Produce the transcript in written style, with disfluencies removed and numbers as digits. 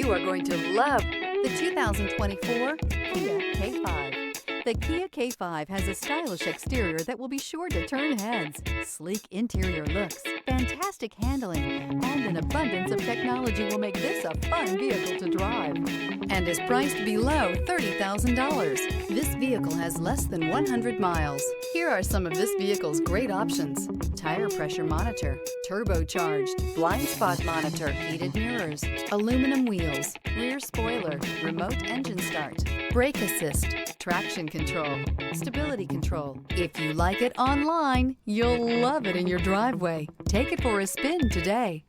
You are going to love the 2024 Kia K5. The Kia K5 has a stylish exterior that will be sure to turn heads, sleek interior looks, fantastic handling, and an abundance of technology will make this a fun vehicle to drive, and is priced below $30,000. This vehicle has less than 100 miles. Here are some of this vehicle's great options: tire pressure monitor, turbocharged, blind spot monitor, heated mirrors, aluminum wheels, rear spoiler, remote engine start, brake assist, traction control, stability control. If you like it online, you'll love it in your driveway. Take it for a spin today.